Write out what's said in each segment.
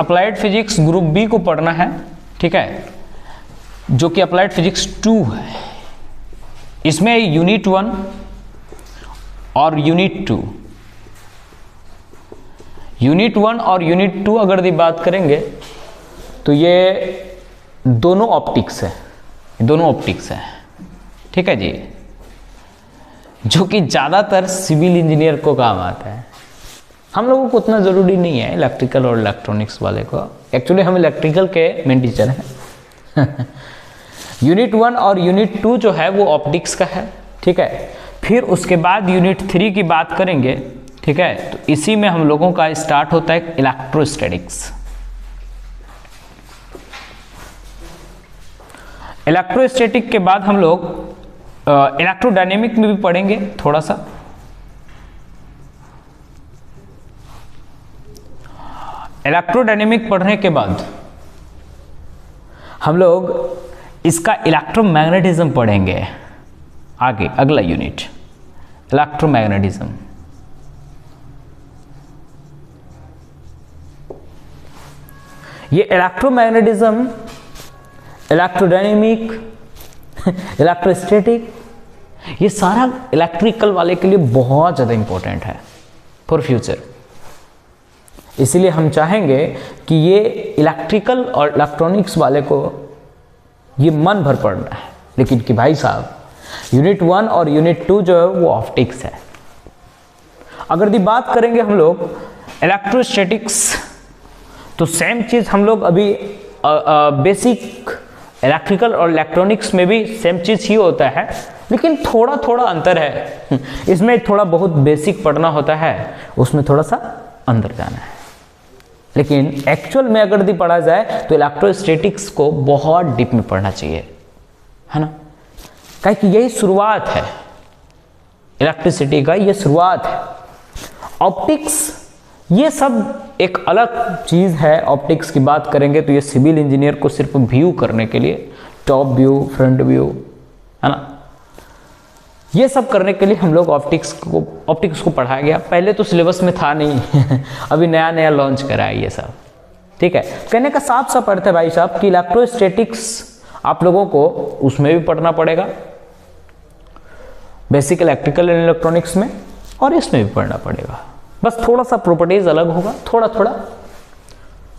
Applied physics group B को पढ़ना है, ठीक है, जो कि अप्लाइड फिजिक्स 2 है। इसमें यूनिट 1 और यूनिट 2, यूनिट 1 और यूनिट 2 अगर दी बात करेंगे तो ये दोनों ऑप्टिक्स है, दोनों ऑप्टिक्स है, ठीक है जी, जो कि ज़्यादातर सिविल इंजीनियर को काम आता है। हम लोगों को उतना ज़रूरी नहीं है इलेक्ट्रिकल और इलेक्ट्रॉनिक्स वाले को, एक्चुअली हम इलेक्ट्रिकल के मेन टीचर हैं। यूनिट 1 और यूनिट 2 जो है वो ऑप्टिक्स का है, ठीक है। फिर उसके बाद यूनिट 3 की बात करेंगे, ठीक है, तो इसी में हम लोगों का स्टार्ट होता है इलेक्ट्रोस्टैटिक्स। इलेक्ट्रोस्टैटिक के बाद हम लोग इलेक्ट्रोडायनेमिक में भी पढ़ेंगे थोड़ा सा। इलेक्ट्रोडायनेमिक पढ़ने के बाद हम लोग इसका इलेक्ट्रोमैग्नेटिज्म पढ़ेंगे आगे, अगला यूनिट इलेक्ट्रोमैग्नेटिज्म। ये इलेक्ट्रोमैग्नेटिज्म, इलेक्ट्रोडायनेमिक, इलेक्ट्रोस्टैटिक, ये सारा इलेक्ट्रिकल वाले के लिए बहुत ज़्यादा इंपॉर्टेंट है फॉर फ्यूचर। इसीलिए हम चाहेंगे कि ये इलेक्ट्रिकल और इलेक्ट्रॉनिक्स वाले को ये मन भर पढ़ना है, लेकिन कि भाई साहब यूनिट 1 और यूनिट 2 जो है वो ऑप्टिक्स है। अगर ये बात करेंगे हम लोग इलेक्ट्रोस्टैटिक्स, तो सेम चीज़ हम लोग अभी बेसिक इलेक्ट्रिकल और इलेक्ट्रॉनिक्स में भी सेम चीज़ ही होता है, लेकिन थोड़ा थोड़ा अंतर है। इसमें थोड़ा बहुत बेसिक पढ़ना होता है, उसमें थोड़ा सा अंदर जाना है। लेकिन एक्चुअल में अगर दी पढ़ा जाए तो इलेक्ट्रोस्टैटिक्स को बहुत डीप में पढ़ना चाहिए, है ना, क्या कि यही शुरुआत है इलेक्ट्रिसिटी का, ये शुरुआत है। ऑप्टिक्स ये सब एक अलग चीज़ है। ऑप्टिक्स की बात करेंगे तो ये सिविल इंजीनियर को सिर्फ व्यू करने के लिए, टॉप व्यू, फ्रंट व्यू, है ना, ये सब करने के लिए हम लोग ऑप्टिक्स को पढ़ाया गया। पहले तो सिलेबस में था नहीं अभी नया नया लॉन्च करा है ये सब, ठीक है। कहने का साफ साफ अर्थ है भाई साहब कि इलेक्ट्रोस्टैटिक्स आप लोगों को उसमें भी पढ़ना पड़ेगा, बेसिक इलेक्ट्रिकल एंड इलेक्ट्रॉनिक्स में, और इसमें भी पढ़ना पड़ेगा। बस थोड़ा सा प्रॉपर्टीज अलग होगा, थोड़ा थोड़ा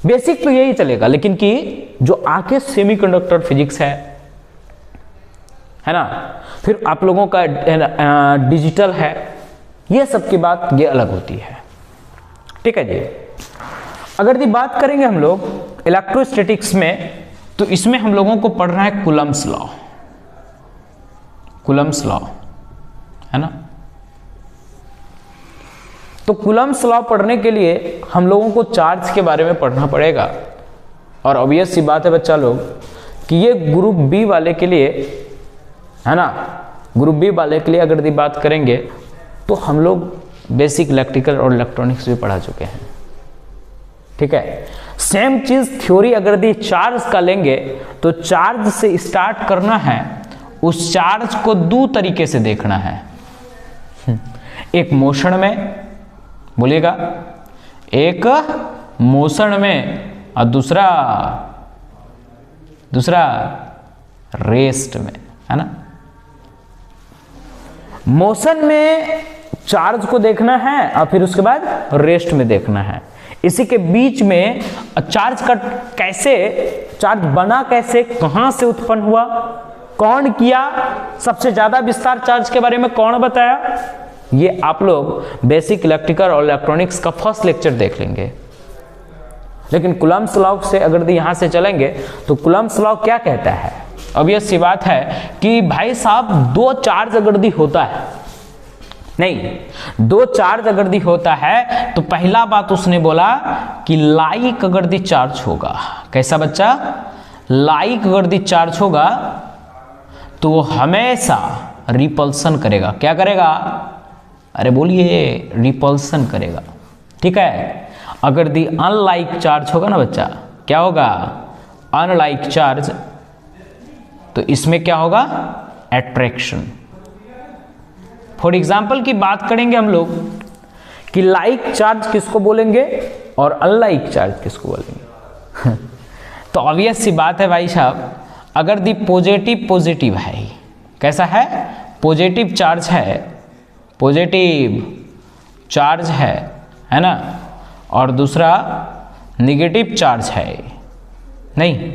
बेसिक तो यही चलेगा, लेकिन कि जो आगे सेमीकंडक्टर फिजिक्स है ना, फिर आप लोगों का डिजिटल है, ये सब की बात ये अलग होती है, ठीक है जी। अगर ये बात करेंगे हम लोग इलेक्ट्रोस्टैटिक्स में, तो इसमें हम लोगों को पढ़ना है कूलम्ब्स लॉ, कूलम्ब्स लॉ, है ना। तो कूलम्ब्स लॉ पढ़ने के लिए हम लोगों को चार्ज के बारे में पढ़ना पड़ेगा, और ऑब्वियस सी बात है बच्चा लोग कि ये ग्रुप बी वाले के लिए, है ना, ग्रुप बी वाले के लिए अगर ये बात करेंगे तो हम लोग बेसिक इलेक्ट्रिकल और इलेक्ट्रॉनिक्स भी पढ़ा चुके हैं, ठीक है। सेम चीज थ्योरी अगर ये चार्ज का लेंगे तो चार्ज से स्टार्ट करना है, उस चार्ज को दो तरीके से देखना है, एक मोशन में, बोलिएगा, एक मोशन में और दूसरा रेस्ट में, है ना। मोशन में चार्ज को देखना है और फिर उसके बाद रेस्ट में देखना है। इसी के बीच में चार्ज का कैसे, चार्ज बना कैसे, कहां से उत्पन्न हुआ, कौन किया, सबसे ज्यादा विस्तार चार्ज के बारे में कौन बताया, ये आप लोग बेसिक इलेक्ट्रिकल और इलेक्ट्रॉनिक्स का फर्स्ट लेक्चर देख लेंगे। लेकिन कूलम्ब्स लॉ से अगर यहां से चलेंगे तो कूलम्ब्स लॉ क्या कहता है, अब ये सी बात है कि भाई साहब दो चार्ज अगर दी होता है, नहीं, दो चार्ज अगर दी होता है तो पहला बात उसने बोला कि लाइक अगर दी चार्ज होगा, कैसा बच्चा, लाइक अगर दी चार्ज होगा तो वो हमेशा रिपल्सन करेगा। क्या करेगा, अरे बोलिए, रिपल्सन करेगा, ठीक है। अगर दी अनलाइक चार्ज होगा ना बच्चा, क्या होगा, अनलाइक चार्ज, तो इसमें क्या होगा, एट्रैक्शन। फॉर एग्जाम्पल की बात करेंगे हम लोग कि लाइक चार्ज किसको बोलेंगे और अनलाइक चार्ज किसको बोलेंगे। तो ऑब्वियस सी बात है भाई साहब, अगर दी पॉजिटिव पॉजिटिव है, कैसा है, पॉजिटिव चार्ज है, पॉजिटिव चार्ज है ना, और दूसरा नेगेटिव चार्ज है, नहीं,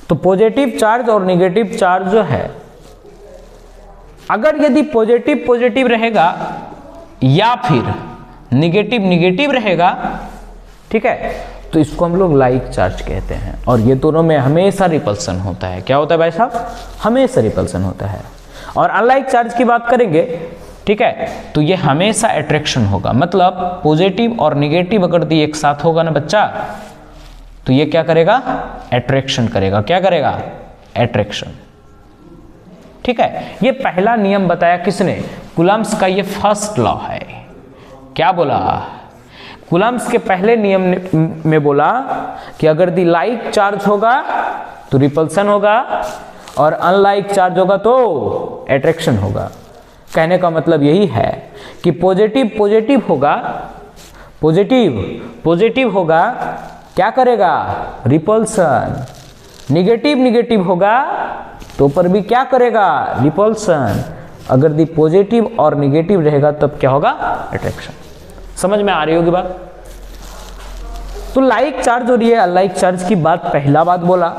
तो पॉजिटिव चार्ज और नेगेटिव चार्ज जो है, अगर यदि पॉजिटिव पॉजिटिव रहेगा या फिर निगेटिव निगेटिव रहेगा, ठीक है, तो इसको हम लोग लाइक चार्ज कहते हैं, और ये दोनों में हमेशा रिपल्सन होता है। क्या होता है भाई साहब, हमेशा रिपल्सन होता है। और अनलाइक चार्ज की बात करेंगे, ठीक है, तो ये हमेशा अट्रैक्शन होगा। मतलब पॉजिटिव और निगेटिव अगर एक साथ होगा ना बच्चा, तो ये क्या करेगा, अट्रैक्शन करेगा। क्या करेगा, अट्रैक्शन, ठीक है। ये पहला नियम बताया किसने, कूलम्ब्स का, ये फर्स्ट लॉ है। क्या बोला, कूलम्ब्स के पहले नियम में बोला कि अगर दी लाइक चार्ज होगा तो रिपल्सन होगा, और अनलाइक चार्ज होगा तो अट्रैक्शन होगा। कहने का मतलब यही है कि पॉजिटिव पॉजिटिव होगा, पॉजिटिव पॉजिटिव होगा, क्या करेगा, रिपल्सन। निगेटिव निगेटिव होगा तो पर भी क्या करेगा, रिपल्सन। अगर दी पॉजिटिव और निगेटिव रहेगा तब क्या होगा, अट्रैक्शन। समझ में आ रही होगी बात। तो लाइक चार्ज और ये अनलाइक चार्ज की बात पहला बात बोला,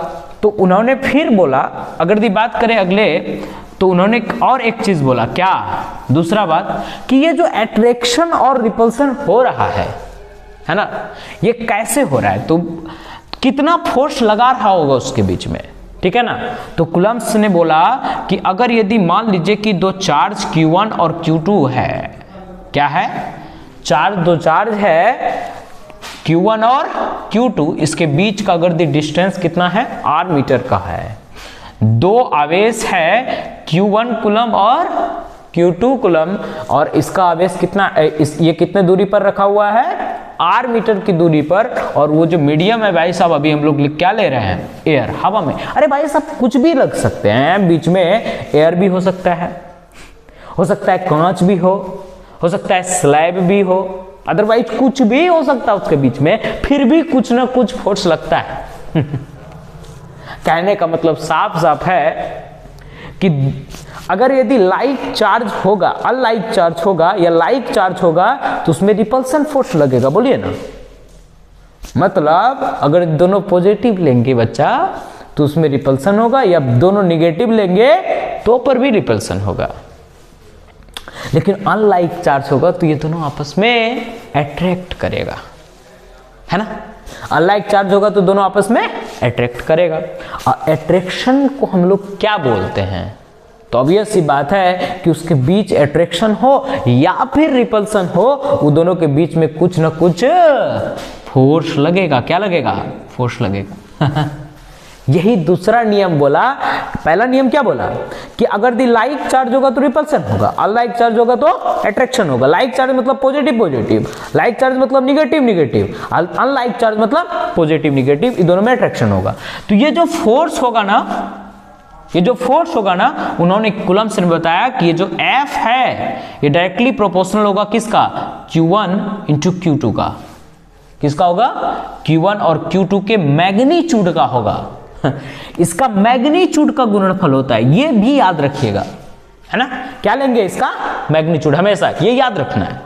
तो उन्होंने फिर बोला, अगर दी बात करें अगले, तो उन्होंने और एक चीज बोला, क्या, दूसरा बात, कि ये जो अट्रैक्शन और रिपल्सन हो रहा है ना, ये कैसे हो रहा है, तो कितना फोर्स लगा रहा होगा उसके बीच में, ठीक है ना। तो कूलम्ब्स ने बोला कि अगर यदि मान लीजिए कि दो चार्ज Q1 और Q2 है, क्या है, दो चार्ज है Q1 और Q2, इसके बीच का अगर डिस्टेंस कितना है, r मीटर का है, दो आवेश है Q1 कूलम और Q2 कूलम, और इसका आवेश कितना, ये कितने दूरी पर रखा हुआ है, r मीटर की दूरी पर। और वो जो मीडियम है भाई साहब, अभी हम लोग क्या ले रहे हैं, एयर, हवा में। अरे भाई साहब कुछ भी रख सकते हैं बीच में, एयर भी हो सकता है कांच भी हो सकता है स्लैब भी हो, अदरवाइज कुछ भी हो सकता है उसके बीच में, फिर भी कुछ ना कुछ फोर्स लगता है। कहने का मतलब साफ साफ है कि अगर यदि लाइक चार्ज होगा, अनलाइक चार्ज होगा या लाइक चार्ज होगा, तो उसमें रिपल्सन फोर्स लगेगा। बोलिए ना, मतलब अगर दोनों पॉजिटिव लेंगे बच्चा तो उसमें रिपल्सन होगा, या दोनों निगेटिव लेंगे तो पर भी रिपल्सन होगा। लेकिन अनलाइक चार्ज होगा तो ये दोनों आपस में अट्रैक्ट करेगा, है ना। अनलाइक चार्ज होगा तो दोनों आपस में अट्रैक्ट करेगा। और अट्रैक्शन को हम लोग क्या बोलते हैं, तो ऑब्वियस सी बात है कि उसके बीच अट्रैक्शन हो या फिर रिपल्सन हो, वो दोनों के बीच में कुछ ना कुछ फोर्स लगेगा। क्या लगेगा, फोर्स लगेगा। यही दूसरा नियम बोला। पहला नियम क्या बोला कि अगर दी लाइक चार्ज होगा तो रिपल्सन होगा, अनलाइक चार्ज होगा तो अट्रैक्शन होगा। लाइक चार्ज मतलब पॉजिटिव पॉजिटिव, लाइक चार्ज मतलब निगेटिव निगेटिव, अनलाइक चार्ज मतलब पॉजिटिव निगेटिव, इन दोनों में अट्रैक्शन होगा। तो ये जो फोर्स होगा ना, उन्होंने कूलम्ब्स ने बताया कि ये जो F है ये डायरेक्टली प्रोपोर्शनल होगा किसका, Q1 इंटू Q2 का। किसका होगा, Q1 और Q2 के मैग्नीट्यूड का होगा। इसका मैग्नीट्यूड का गुणनफल होता है, ये भी याद रखिएगा, है ना। क्या लेंगे, इसका मैग्नीट्यूड, हमेशा ये याद रखना है,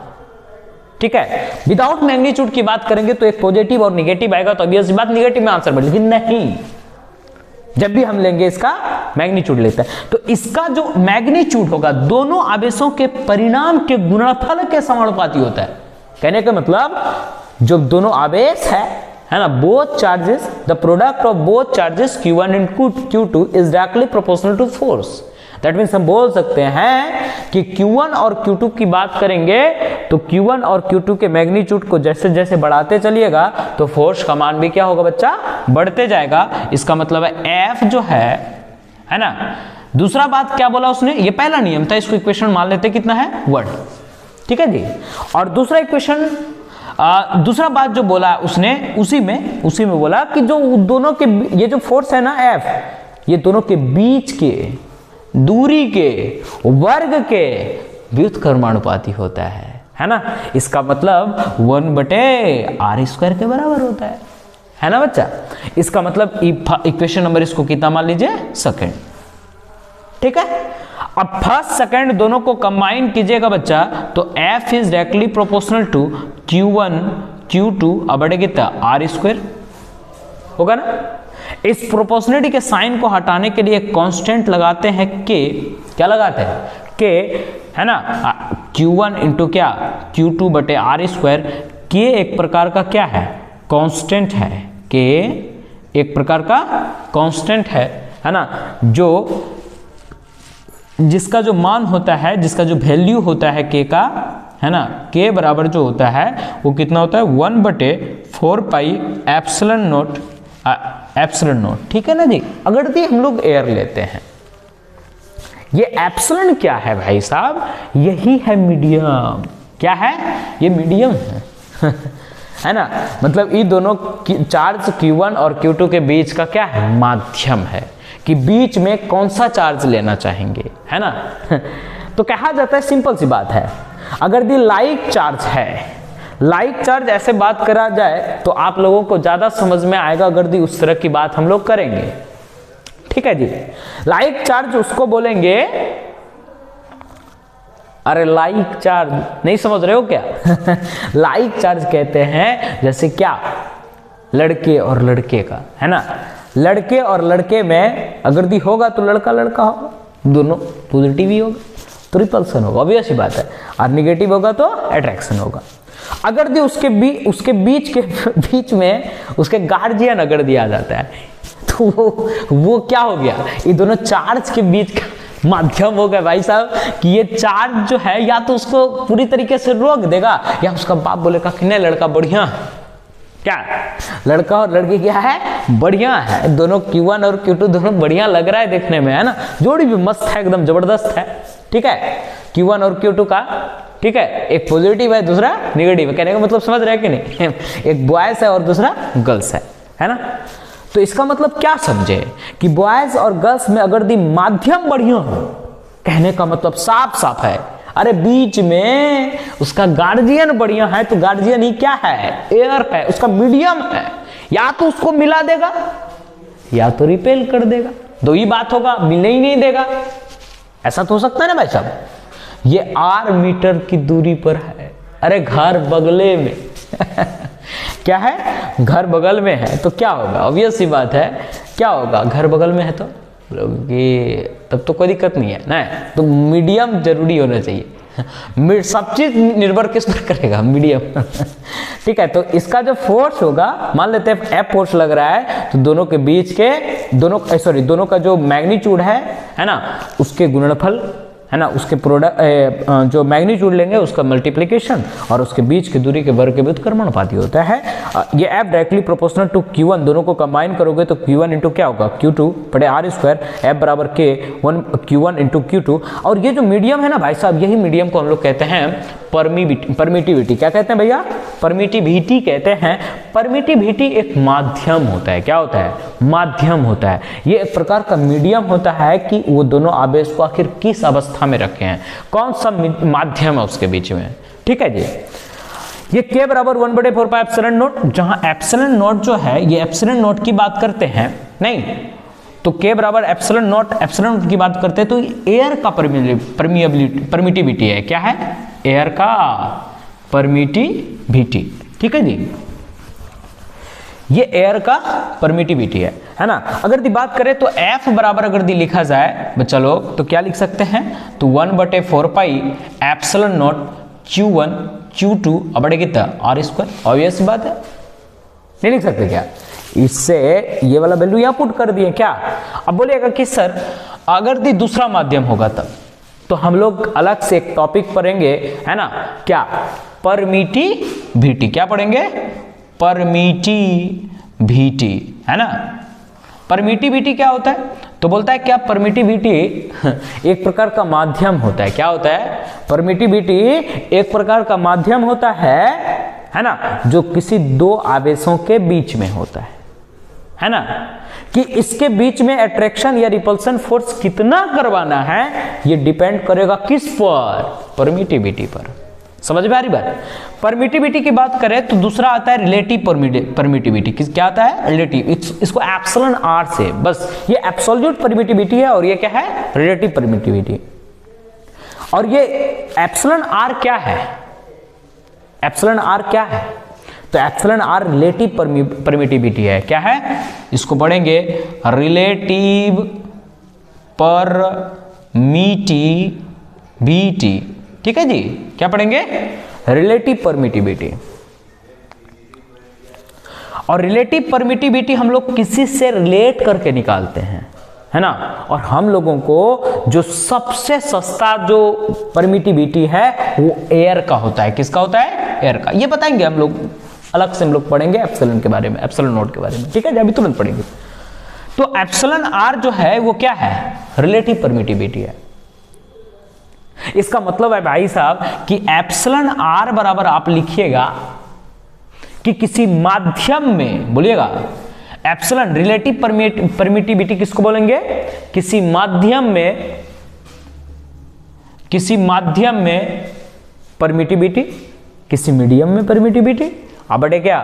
ठीक है। विदाउट मैग्नीट्यूड की बात करेंगे तो एक पॉजिटिव और निगेटिव आएगा, तो ऑब्वियस बात निगेटिव में आंसर बढ़ेगा। लेकिन नहीं, जब भी हम लेंगे इसका मैग्नीट्यूड लेते हैं, तो इसका जो मैग्नीट्यूड होगा दोनों आवेशों के परिणाम के गुणनफल के समानुपाती होता है। कहने का मतलब जो दोनों आवेश है ना, both charges, the product of both charges Q1 and Q2 is directly proportional to force. That means हम बोल सकते हैं कि Q1 और Q2 की बात करेंगे तो Q1 और Q2 के मैग्नीट्यूड को जैसे जैसे बढ़ाते चलिएगा तो फोर्स का मान भी क्या होगा बच्चा, बढ़ते जाएगा। इसका मतलब है F जो है ना। दूसरा बात क्या बोला उसने, ये पहला नियम था, इसको इक्वेशन मान लेते कितना है, 1, ठीक है जी। और दूसरा इक्वेशन, दूसरा बात जो बोला उसने उसी में बोला कि जो दोनों के ये जो फोर्स है ना F, ये दोनों के बीच के दूरी के वर्ग के व्युत्क्रमानुपाती होता है। है ना। इसका मतलब 1/r² के बराबर होता है ना बच्चा। इसका मतलब इक्वेशन नंबर इसको कितना मान लीजिए, सेकंड। ठीक है, अब फर्स्ट सेकंड दोनों को कंबाइन कीजिएगा बच्चा, तो f is directly proportional to q1 q2 बटे कितना r² होगा ना। इस प्रोपोर्शनलिटी के साइन को हटाने के लिए कांस्टेंट लगाते हैं k, क्या लगाते हैं k, है ना। q1 इंटू क्या q2 बटे r²। k एक प्रकार का क्या है, कांस्टेंट है। k एक प्रकार का कांस्टेंट है ना, जो जिसका जो मान होता है, जिसका जो वैल्यू होता है k का, है ना, k बराबर जो होता है वो कितना होता है 1/4 पाई एप्सिलॉन नोट। ठीक है ना जी। अगर दी हम लोग एयर लेते हैं, ये एप्सिलॉन क्या है भाई साहब, यही है मीडियम। क्या है, ये मीडियम है है ना। मतलब ये दोनों चार्ज q1 और q2 के बीच का क्या है, माध्यम है, कि बीच में कौन सा चार्ज लेना चाहेंगे, है ना तो कहा जाता है, सिंपल सी बात है, अगर दी लाइक चार्ज है, लाइक चार्ज ऐसे बात करा जाए तो आप लोगों को ज्यादा समझ में आएगा अगर दी उस तरह की बात हम लोग करेंगे। ठीक है जी। लाइक चार्ज उसको बोलेंगे, अरे लाइक चार्ज नहीं समझ रहे हो क्या लाइक चार्ज कहते हैं जैसे क्या, लड़के और लड़के का, है ना। लड़के और लड़के में अगर दी होगा तो लड़का लड़का होगा, दोनों पॉजिटिव ही होगा तो रिपल्सन होगा, ऑब्वियस ही बात है। और निगेटिव होगा तो अट्रैक्शन होगा। अगर दी उसके बीच में उसके गार्जियन अगर दिया जाता है तो वो क्या हो गया, ये दोनों चार्ज के बीच का माध्यम हो गया भाई साहब, कि ये चार्ज जो है या तो उसको पूरी तरीके से रोक देगा, या उसका बाप बोलेगा कि नहीं लड़का बढ़िया, क्या लड़का और लड़की क्या है, बढ़िया है, दोनों q1 और q2 दोनों बढ़िया लग रहा है देखने में, है ना, जोड़ी भी मस्त है, एकदम जबरदस्त है। ठीक है, q1 और q2 का, ठीक है, एक पॉजिटिव है दूसरा निगेटिव है, कहने का मतलब समझ रहे हैं कि नहीं एक बॉयज है और दूसरा गर्ल्स है ना। तो इसका मतलब क्या समझे कि बॉयज और गर्ल्स में अगर दी माध्यम बढ़िया हो, कहने का मतलब साफ साफ है, अरे बीच में उसका गार्जियन बढ़िया है तो गार्जियन ही क्या है, एयर है, उसका मीडियम है, या तो उसको मिला देगा या तो रिपेल कर देगा, दो ही बात होगा, मिलने ही नहीं देगा। ऐसा तो हो सकता है ना भाई साहब। ये r मीटर की दूरी पर है, अरे घर बगले में क्या है, घर बगल में है तो क्या होगा, ऑब्वियस सी बात है, क्या होगा, घर बगल में है तो ये तब तो कोई दिक्कत नहीं है ना। तो मीडियम जरूरी होना चाहिए सब चीज निर्भर किस पर करेगा, मीडियम ठीक है। तो इसका जो फोर्स होगा, मान लेते हैं F फोर्स लग रहा है, तो दोनों के बीच के दोनों का जो मैग्नीट्यूड है ना, उसके गुणनफल, है ना, उसके प्रोडक्ट जो मैग्नीट्यूड लेंगे उसका मल्टीप्लिकेशन और उसके बीच की दूरी के वर्ग के व्युत्क्रमानुपाती होता है। ये F directly proportional to Q1, दोनों को कंबाइन करोगे तो Q1 इंटू क्या होगा, Q2 बटे r², F बराबर K Q1 इंटू Q2। और ये जो मीडियम है ना भाई साहब, यही मीडियम को हम लोग कहते हैं परमिटिविटी। क्या कहते हैं भैया, परमिटिविटी कहते हैं। परमिटिविटी एक माध्यम होता है, क्या होता है, माध्यम होता है। ये एक प्रकार का मीडियम होता है कि वो दोनों आवेश को आखिर किस अवस्था में रखे हैं, कौन सा माध्यम है उसके बीच में। ठीक है जी। ये K बराबर 1/4 पाई एप्सिलॉन नोट, जहां एप्सिलॉन नोट जो है, ये एप्सिलॉन नोट की बात करते हैं नहीं, तो K बराबर एप्सिलॉन नोट की बात करते हैं, तो एयर का परमिटिविटी है, क्या है, एयर का परमिटिविटी। ठीक है जी, ये एयर का परमिटिविटी है ना। अगर दी बात करें तो F बराबर अगर दी लिखा जाए बच्चा लोग तो क्या लिख सकते हैं, तो 1/4 pi epsilon note Q1 Q2 बटे कितना r², ऑब्वियस बात है, नहीं लिख सकते क्या, इससे ये वाला वैल्यू यहां पुट कर दिए क्या। अब बोलिएगा कि सर अगर दी दूसरा माध्यम होगा तब, तो हम लोग अलग से एक टॉपिक पढ़ेंगे, है ना, क्या, परमिटिविटी। क्या पढ़ेंगे, परमिटिविटी, है ना। परमिटिविटी क्या होता है, तो बोलता है क्या, परमिटिविटी एक प्रकार का माध्यम होता है। क्या होता है, परमिटिविटी एक प्रकार का माध्यम होता है ना, जो किसी दो आवेशों के बीच में होता है ना, कि इसके बीच में अट्रैक्शन या रिपल्सन फोर्स कितना करवाना है, ये डिपेंड करेगा किस पर, परमिटिविटी पर। समझ में आ रही बात। परमिटिविटी की बात करें तो दूसरा आता है रिलेटिव परमिटिविटी। क्या आता है? रिलेटिव। इसको एप्सिलॉन आर से, बस ये एब्सोल्यूट परमिटिविटी है और ये क्या है? Relative permittivity. और ये एप्सिलॉन आर क्या है? एप्सिलॉन आर क्या है? तो एप्सिलॉन आर रिलेटिव परमिटिविटी है। क्या है? इसको पढ़ेंगे रिलेटिव परमिटिविटी। ठीक है जी, क्या पढ़ेंगे? Relative permittivity. और रिलेटिव परमिटिविटी हम लोग किसी से रिलेट करके निकालते हैं, है ना। और हम लोगों को जो सबसे सस्ता जो परमिटिविटी है वो एयर का होता है। किसका होता है? एयर का। ये बताएंगे हम लोग, अलग से हम लोग पढ़ेंगे एप्सिलॉन के बारे में, एप्सिलॉन नोट के बारे में। ठीक है, अभी तुरंत पढ़ेंगे। तो एप्सिलॉन आर जो है वो क्या है? रिलेटिव परमिटिविटी है। इसका मतलब है भाई साहब कि एप्सिलॉन आर बराबर आप लिखिएगा कि किसी माध्यम में, बोलिएगा एप्सिलॉन रिलेटिव परमिटिविटी किसको बोलेंगे? किसी माध्यम में परमिटिविटी, किसी मीडियम में परमिटिविटी। अब बटे क्या?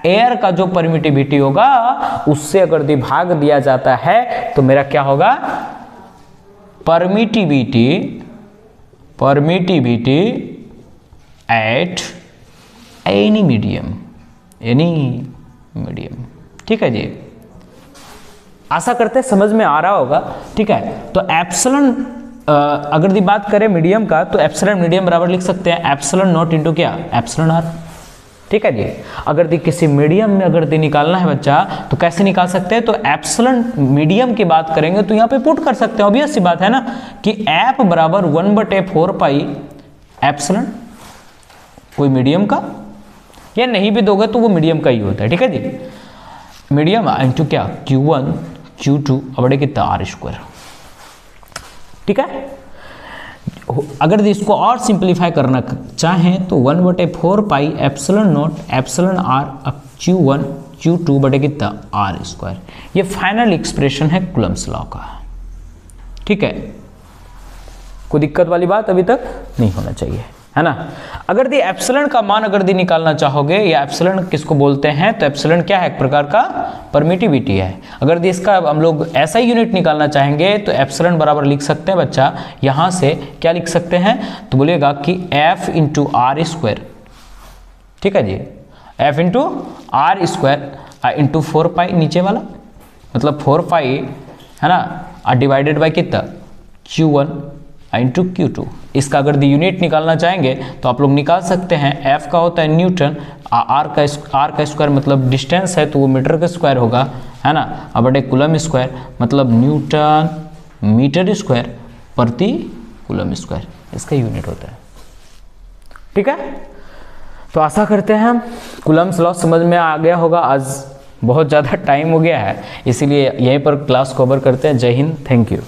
एयर का जो परमिटिविटी होगा उससे अगर भाग दिया जाता है तो मेरा क्या होगा? Permittivity at any medium. ठीक है जी, आशा करते समझ में आ रहा होगा। ठीक है, तो एप्सिलॉन अगर बात करें मीडियम का तो एप्सिलॉन मीडियम बराबर लिख सकते हैं एप्सिलॉन नॉट इंटू क्या? Epsilon r. ठीक है जी, अगर किसी मीडियम में अगर निकालना है बच्चा तो कैसे निकाल सकते हैं? तो एप्सिलॉन मीडियम की बात करेंगे तो यहाँ पे पुट कर सकते हैं, ऑब्वियस सी बात है ना, कि एप बराबर 1/4 पाई एप्सिलॉन कोई मीडियम का, या नहीं भी दोगे तो वो मीडियम का ही होता है। ठीक है जी, मीडियम इंटू क्या? Q1 Q2 बड़े कितना? R square. ठीक है, अगर इसको और सिंप्लीफाई करना चाहें तो 1/4 pi epsilon naught epsilon r अब Q1 Q2 बटे कितना? R square. ये फाइनल एक्सप्रेशन है कूलम्ब्स लॉ का। ठीक है, कोई दिक्कत वाली बात अभी तक नहीं होना चाहिए, है ना। अगर एप्सिलॉन का मान अगर निकालना चाहोगे, या एप्सिलॉन किसको बोलते हैं? तो एप्सिलॉन क्या है? एक प्रकार का परमिटिविटी है। अगर इसका हम लोग ऐसा ही यूनिट निकालना चाहेंगे तो एप्सिलॉन बराबर लिख सकते हैं बच्चा, यहां से क्या लिख सकते हैं? तो बोलिएगा कि एफ इंटू आर स्क्वायर। ठीक है जी, f into r square into 4 pi नीचे वाला, मतलब 4 पाई, है ना, डिवाइडेड बाई कितना? Q1 into Q2। इसका अगर यूनिट निकालना चाहेंगे तो आप लोग निकाल सकते हैं। F का होता है न्यूटन, R का स्क्वायर मतलब डिस्टेंस है तो वो मीटर का स्क्वायर होगा, है ना। अब बटे कूलम स्क्वायर मतलब न्यूटन मीटर स्क्वायर प्रति कूलम स्क्वायर, इसका यूनिट होता है। ठीक है, तो आशा करते हैं हम कूलम्स लॉ समझ में आ गया होगा। आज बहुत ज़्यादा टाइम हो गया है, इसीलिए यहीं पर क्लास कवर करते हैं। जय हिंद, थैंक यू।